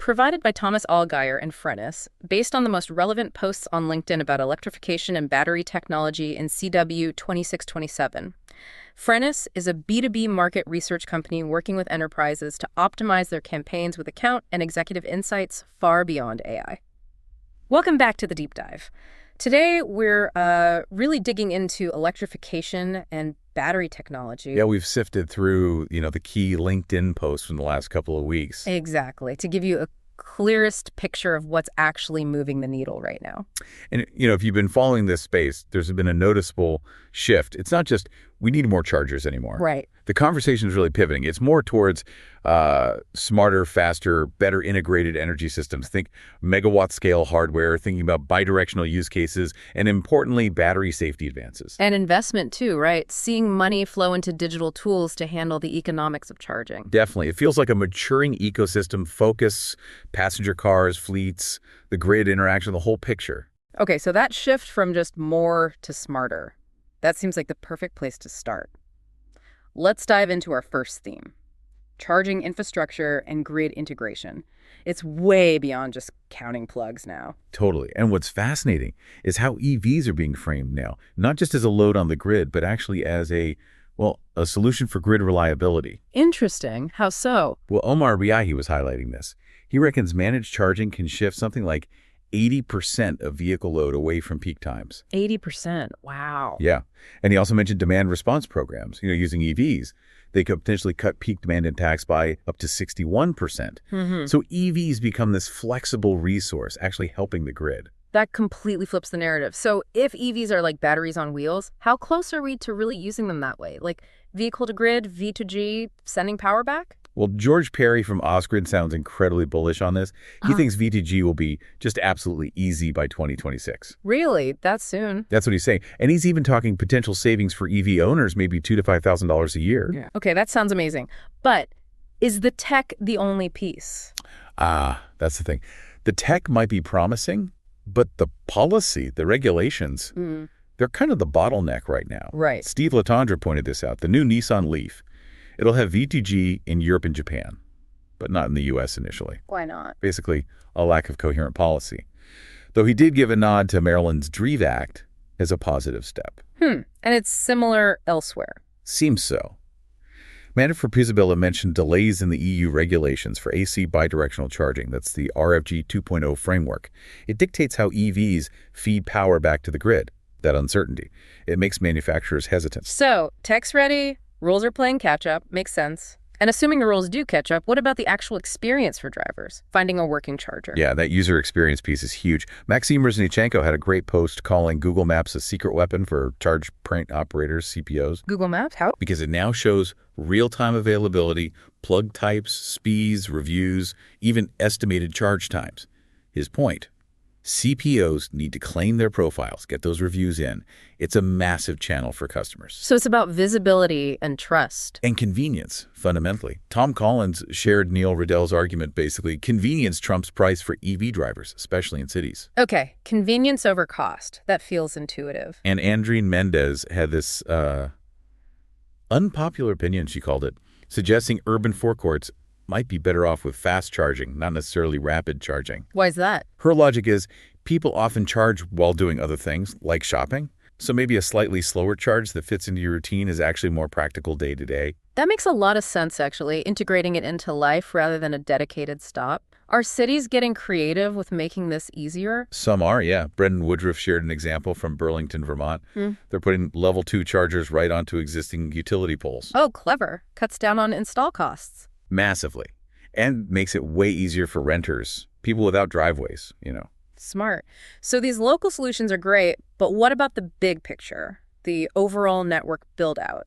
provided by Thomas Allgaier and Frennis, based on the most relevant posts on LinkedIn about electrification and battery technology in CW 2627. Frennis is a B2B market research company working with enterprises to optimize their campaigns with account and executive insights far beyond AI. Welcome back to the Deep Dive. Today, we're really digging into electrification and battery technology. Yeah, we've sifted through, the key LinkedIn posts from the last couple of weeks. Exactly, to give you a clearest picture of what's actually moving the needle right now. And, if you've been following this space, there's been a noticeable shift. It's not just we need more chargers anymore. Right. The conversation is really pivoting. It's more towards smarter, faster, better integrated energy systems. Think megawatt scale hardware, thinking about bidirectional use cases, and importantly, battery safety advances. And investment too, right? Seeing money flow into digital tools to handle the economics of charging. Definitely. It feels like a maturing ecosystem, focus, passenger cars, fleets, the grid interaction, the whole picture. Okay, so that shift from just more to smarter, that seems like the perfect place to start. Let's dive into our first theme, charging infrastructure and grid integration. It's way beyond just counting plugs now. Totally. And what's fascinating is how EVs are being framed now, not just as a load on the grid, but actually as a solution for grid reliability. Interesting. How so? Well, Omar Riahi was highlighting this. He reckons managed charging can shift something like 80% of vehicle load away from peak times. 80%. Wow. Yeah. And he also mentioned demand response programs. Using EVs, they could potentially cut peak demand impacts by up to 61%. So EVs become this flexible resource, actually helping the grid. That completely flips the narrative. So if EVs are like batteries on wheels, how close are we to really using them that way? Like vehicle to grid, V2G, sending power back? Well, George Perry from Osgrid sounds incredibly bullish on this. He thinks V2G will be just absolutely easy by 2026. Really? That soon? That's what he's saying. And he's even talking potential savings for EV owners, maybe $2,000 to $5,000 a year. Yeah. Okay, that sounds amazing. But is the tech the only piece? That's the thing. The tech might be promising, but the policy, the regulations, they're kind of the bottleneck right now. Right. Steve Latondra pointed this out. The new Nissan Leaf, it'll have V2G in Europe and Japan, but not in the U.S. initially. Why not? Basically, a lack of coherent policy. Though he did give a nod to Maryland's DREAV Act as a positive step. And it's similar elsewhere. Seems so. Manfred Pisabella mentioned delays in the EU regulations for AC bidirectional charging. That's the RFG 2.0 framework. It dictates how EVs feed power back to the grid. That uncertainty. It makes manufacturers hesitant. So, tech's ready. Rules are playing catch-up. Makes sense. And assuming the rules do catch up, what about the actual experience for drivers, finding a working charger? Yeah, that user experience piece is huge. Maxim Reznichenko had a great post calling Google Maps a secret weapon for charge point operators, CPOs. Google Maps? How? Because it now shows real-time availability, plug types, speeds, reviews, even estimated charge times. His point: CPOs need to claim their profiles, get those reviews in. It's a massive channel for customers. So it's about visibility and trust. And convenience, fundamentally. Tom Collins shared Neil Riddell's argument, basically. Convenience trumps price for EV drivers, especially in cities. Okay, convenience over cost. That feels intuitive. And Andreen Mendez had this unpopular opinion, she called it, suggesting urban forecourts might be better off with fast charging, not necessarily rapid charging. Why is that? Her logic is people often charge while doing other things, like shopping. So maybe a slightly slower charge that fits into your routine is actually more practical day to day. That makes a lot of sense, actually, integrating it into life rather than a dedicated stop. Are cities getting creative with making this easier? Some are, yeah. Brendan Woodruff shared an example from Burlington, Vermont. They're putting level 2 chargers right onto existing utility poles. Oh, clever. Cuts down on install costs. Massively. And makes it way easier for renters, people without driveways, Smart. So these local solutions are great, but what about the big picture, the overall network build-out?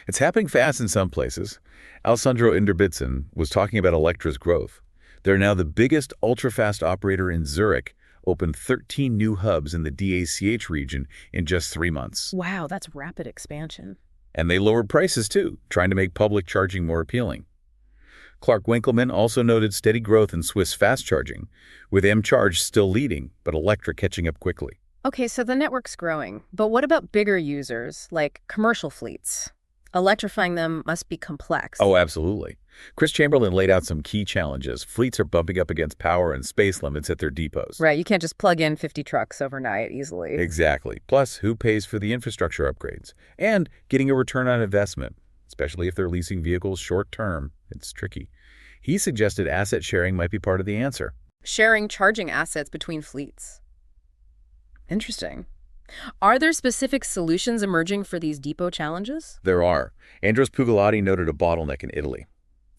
It's happening fast in some places. Alessandro Inderbitsen was talking about Electra's growth. They're now the biggest ultra-fast operator in Zurich, opened 13 new hubs in the DACH region in just 3 months. Wow, that's rapid expansion. And they lowered prices too, trying to make public charging more appealing. Clark Winkleman also noted steady growth in Swiss fast charging, with M-Charge still leading, but Electra catching up quickly. Okay, so the network's growing, but what about bigger users, like commercial fleets? Electrifying them must be complex. Oh, absolutely. Chris Chamberlain laid out some key challenges. Fleets are bumping up against power and space limits at their depots. Right, you can't just plug in 50 trucks overnight easily. Exactly. Plus, who pays for the infrastructure upgrades? And getting a return on investment, especially if they're leasing vehicles short term. It's tricky. He suggested asset sharing might be part of the answer. Sharing charging assets between fleets. Interesting. Are there specific solutions emerging for these depot challenges? There are. Andros Pugliatti noted a bottleneck in Italy,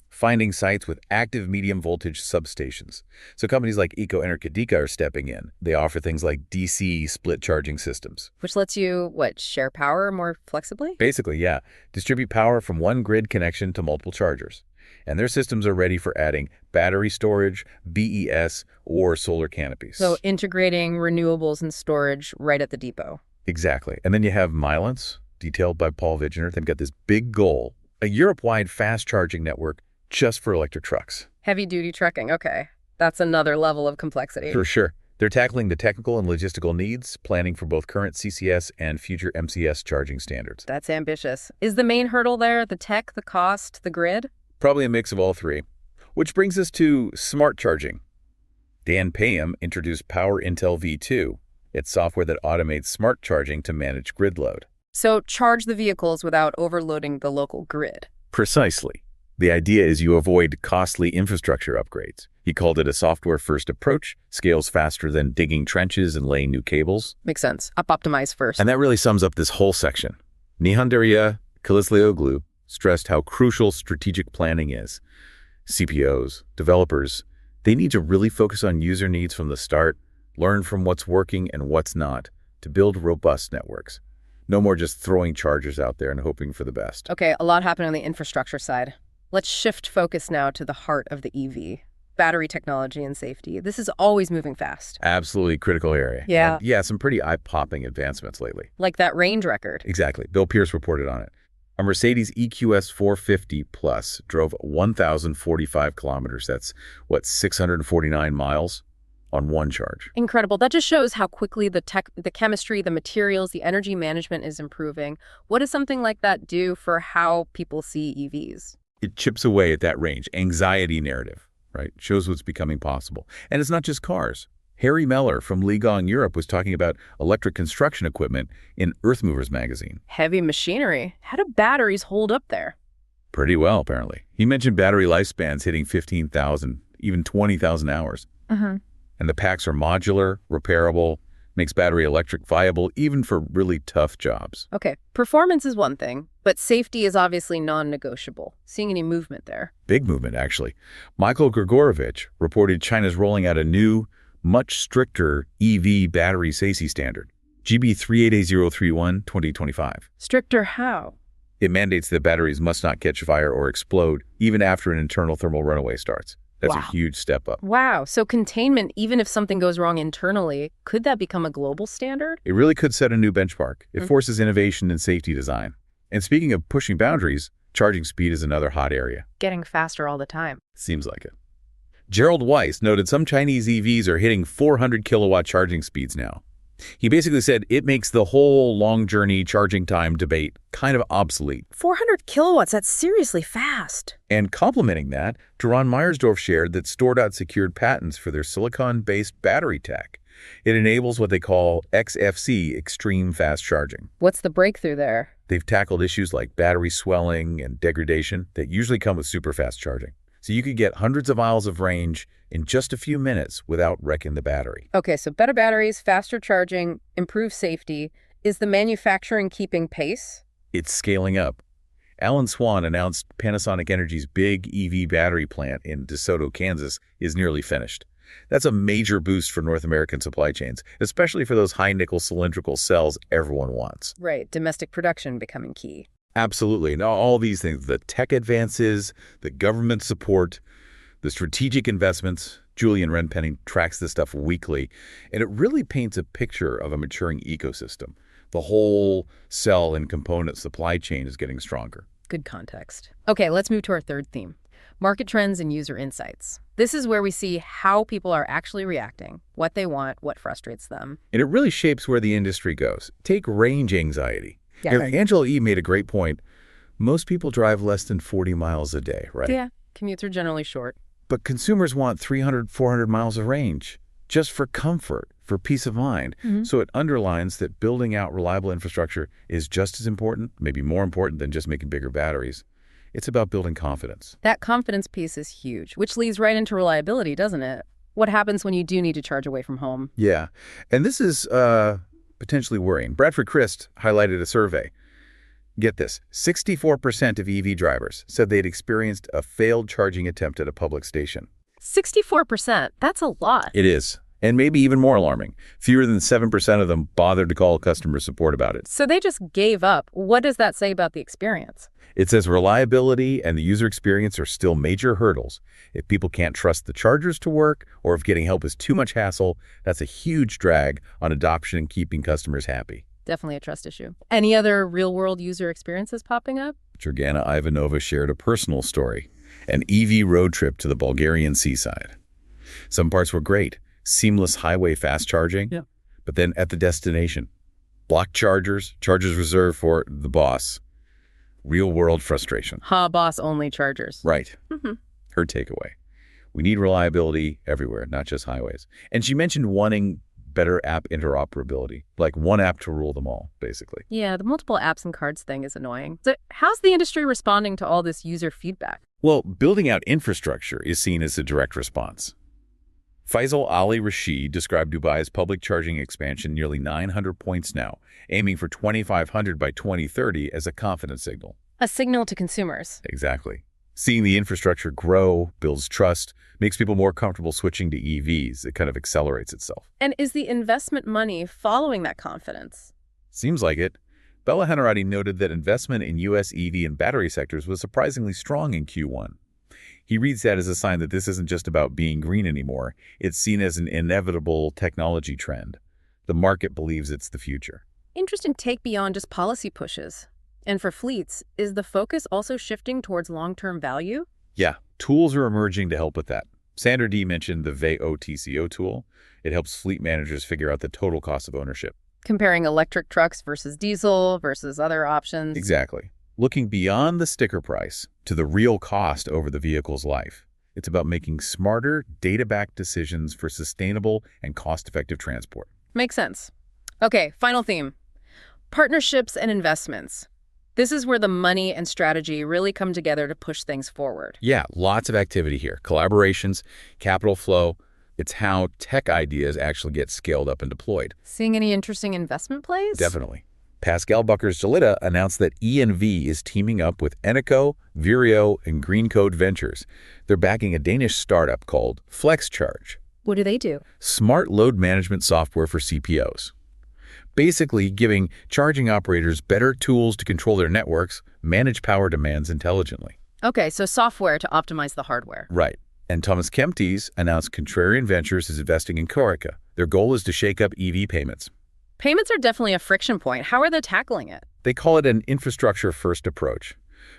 finding sites with active medium voltage substations. So companies like Eco-Energetica are stepping in. They offer things like DC split charging systems. Which lets you, what, share power more flexibly? Basically, yeah, distribute power from one grid connection to multiple chargers. And their systems are ready for adding battery storage, BES, or solar canopies. So integrating renewables and storage right at the depot. Exactly. And then you have Mylance, detailed by Paul Vigner. They've got this big goal, a Europe-wide fast charging network just for electric trucks. Heavy-duty trucking, okay. That's another level of complexity. For sure. They're tackling the technical and logistical needs, planning for both current CCS and future MCS charging standards. That's ambitious. Is the main hurdle there the tech, the cost, the grid? Probably a mix of all three. Which brings us to smart charging. Dan Payham introduced Power Intel V2. It's software that automates smart charging to manage grid load. So charge the vehicles without overloading the local grid. Precisely. The idea is you avoid costly infrastructure upgrades. He called it a software-first approach, scales faster than digging trenches and laying new cables. Makes sense. Optimize first. And that really sums up this whole section. Nihan Derya Kilislioglu stressed how crucial strategic planning is. CPOs, developers, they need to really focus on user needs from the start, learn from what's working and what's not, to build robust networks. No more just throwing chargers out there and hoping for the best. Okay, a lot happened on the infrastructure side. Let's shift focus now to the heart of the EV. Battery technology and safety. This is always moving fast. Absolutely critical area. Yeah. And yeah, some pretty eye-popping advancements lately. Like that range record. Exactly. Bill Pierce reported on it. A Mercedes EQS 450 Plus drove 1,045 kilometers. That's, 649 miles on one charge. Incredible. That just shows how quickly the chemistry, the materials, the energy management is improving. What does something like that do for how people see EVs? It chips away at that range, anxiety narrative, right? Shows what's becoming possible. And it's not just cars. Harry Meller from Ligong Europe was talking about electric construction equipment in Earthmovers magazine. Heavy machinery. How do batteries hold up there? Pretty well, apparently. He mentioned battery lifespans hitting 15,000, even 20,000 hours. And the packs are modular, repairable, makes battery electric viable even for really tough jobs. Okay, performance is one thing, but safety is obviously non-negotiable. Seeing any movement there? Big movement, actually. Michael Grigorovich reported China's rolling out a new, much stricter EV battery safety standard, GB 38031 2025. Stricter how? It mandates that batteries must not catch fire or explode even after an internal thermal runaway starts. That's a huge step up. Wow. So containment, even if something goes wrong internally, could that become a global standard? It really could set a new benchmark. It forces innovation in safety design. And speaking of pushing boundaries, charging speed is another hot area. Getting faster all the time. Seems like it. Gerald Weiss noted some Chinese EVs are hitting 400 kilowatt charging speeds now. He basically said it makes the whole long journey charging time debate kind of obsolete. 400 kilowatts, that's seriously fast. And complementing that, Duran Meyersdorf shared that StoreDot secured patents for their silicon-based battery tech. It enables what they call XFC, extreme fast charging. What's the breakthrough there? They've tackled issues like battery swelling and degradation that usually come with super fast charging. So you could get hundreds of miles of range in just a few minutes without wrecking the battery. Okay, so better batteries, faster charging, improved safety. Is the manufacturing keeping pace? It's scaling up. Alan Swan announced Panasonic Energy's big EV battery plant in DeSoto, Kansas, is nearly finished. That's a major boost for North American supply chains, especially for those high-nickel cylindrical cells everyone wants. Right, domestic production becoming key. Absolutely. Now, all these things, the tech advances, the government support, the strategic investments, Julian Renpenning tracks this stuff weekly, and it really paints a picture of a maturing ecosystem. The whole cell and component supply chain is getting stronger. Good context. Okay, let's move to our third theme, market trends and user insights. This is where we see how people are actually reacting, what they want, what frustrates them. And it really shapes where the industry goes. Take range anxiety. Yeah. Angela E. made a great point. Most people drive less than 40 miles a day, right? Yeah, commutes are generally short. But consumers want 300, 400 miles of range, just for comfort, for peace of mind. So it underlines that building out reliable infrastructure is just as important, maybe more important than just making bigger batteries. It's about building confidence. That confidence piece is huge, which leads right into reliability, doesn't it? What happens when you do need to charge away from home? Yeah, and this is potentially worrying. Bradford Christ highlighted a survey. Get this, 64% of EV drivers said they'd experienced a failed charging attempt at a public station. 64%, that's a lot. It is, and maybe even more alarming. Fewer than 7% of them bothered to call customer support about it. So they just gave up. What does that say about the experience? It says reliability and the user experience are still major hurdles. If people can't trust the chargers to work, or if getting help is too much hassle, that's a huge drag on adoption and keeping customers happy. Definitely a trust issue. Any other real-world user experiences popping up? Georgana Ivanova shared a personal story, an EV road trip to the Bulgarian seaside. Some parts were great, seamless highway fast charging, but then at the destination, blocked chargers reserved for the boss. Real-world frustration. Boss-only chargers. Right. Her takeaway. We need reliability everywhere, not just highways. And she mentioned wanting better app interoperability, like one app to rule them all, basically. Yeah, the multiple apps and cards thing is annoying. So how's the industry responding to all this user feedback? Well, building out infrastructure is seen as a direct response. Faisal Ali Rashid described Dubai's public charging expansion nearly 900 points now, aiming for 2,500 by 2030 as a confidence signal. A signal to consumers. Exactly. Seeing the infrastructure grow builds trust, makes people more comfortable switching to EVs. It kind of accelerates itself. And is the investment money following that confidence? Seems like it. Bella Hanarati noted that investment in U.S. EV and battery sectors was surprisingly strong in Q1. He reads that as a sign that this isn't just about being green anymore. It's seen as an inevitable technology trend. The market believes it's the future. Interesting take beyond just policy pushes. And for fleets, is the focus also shifting towards long-term value? Yeah, tools are emerging to help with that. Sandra D mentioned the VEO TCO tool. It helps fleet managers figure out the total cost of ownership. Comparing electric trucks versus diesel versus other options. Exactly. Looking beyond the sticker price to the real cost over the vehicle's life. It's about making smarter, data-backed decisions for sustainable and cost-effective transport. Makes sense. Okay, final theme. Partnerships and investments. This is where the money and strategy really come together to push things forward. Yeah, lots of activity here. Collaborations, capital flow. It's how tech ideas actually get scaled up and deployed. Seeing any interesting investment plays? Definitely. Pascal Buckers-Jalita announced that ENV is teaming up with Eneco, Vireo, and Green Code Ventures. They're backing a Danish startup called FlexCharge. What do they do? Smart load management software for CPOs. Basically giving charging operators better tools to control their networks, manage power demands intelligently. Okay, so software to optimize the hardware. Right. And Thomas Kemptes announced Contrarian Ventures is investing in Corica. Their goal is to shake up EV payments. Payments are definitely a friction point. How are they tackling it? They call it an infrastructure-first approach,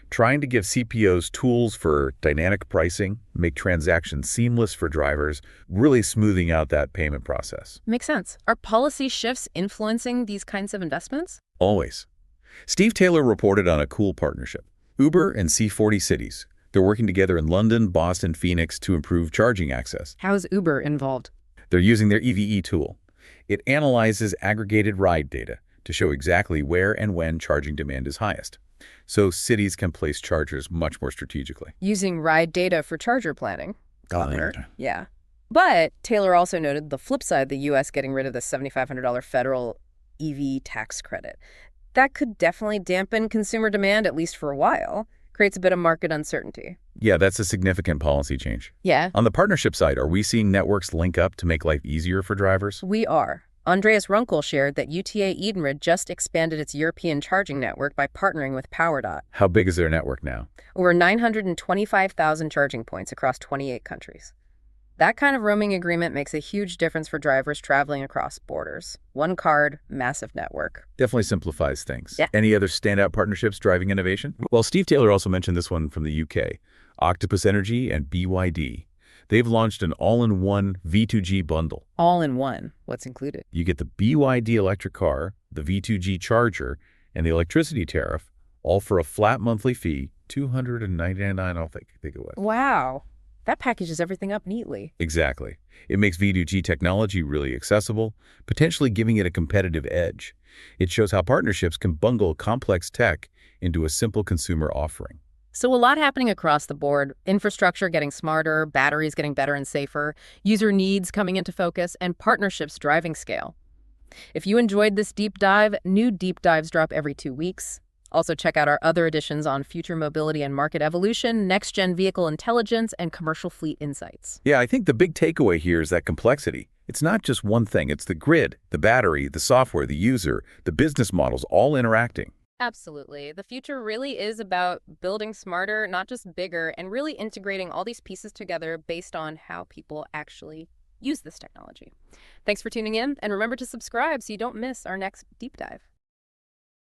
trying to give CPOs tools for dynamic pricing, make transactions seamless for drivers, really smoothing out that payment process. Makes sense. Are policy shifts influencing these kinds of investments? Always. Steve Taylor reported on a cool partnership. Uber and C40 Cities. They're working together in London, Boston, Phoenix to improve charging access. How is Uber involved? They're using their EVE tool. It analyzes aggregated ride data to show exactly where and when charging demand is highest, so cities can place chargers much more strategically. Using ride data for charger planning. Clever. Yeah. But Taylor also noted the flip side, the U.S. getting rid of the $7,500 federal EV tax credit. That could definitely dampen consumer demand, at least for a while. Creates a bit of market uncertainty. Yeah, that's a significant policy change. Yeah. On the partnership side, are we seeing networks link up to make life easier for drivers? We are. Andreas Runkel shared that UTA Edenred just expanded its European charging network by partnering with PowerDot. How big is their network now? Over 925,000 charging points across 28 countries. That kind of roaming agreement makes a huge difference for drivers traveling across borders. One card, massive network. Definitely simplifies things. Yeah. Any other standout partnerships driving innovation? Well, Steve Taylor also mentioned this one from the UK, Octopus Energy and BYD. They've launched an all-in-one V2G bundle. All in one. What's included? You get the BYD electric car, the V2G charger, and the electricity tariff, all for a flat monthly fee, $299, I think it was. Wow. That packages everything up neatly. Exactly. It makes V2G technology really accessible, potentially giving it a competitive edge. It shows how partnerships can bundle complex tech into a simple consumer offering. So a lot happening across the board. Infrastructure getting smarter, batteries getting better and safer, user needs coming into focus, and partnerships driving scale. If you enjoyed this deep dive, new deep dives drop every 2 weeks. Also check out our other editions on future mobility and market evolution, next-gen vehicle intelligence, and commercial fleet insights. Yeah, I think the big takeaway here is that complexity. It's not just one thing. It's the grid, the battery, the software, the user, the business models all interacting. Absolutely. The future really is about building smarter, not just bigger, and really integrating all these pieces together based on how people actually use this technology. Thanks for tuning in, and remember to subscribe so you don't miss our next deep dive.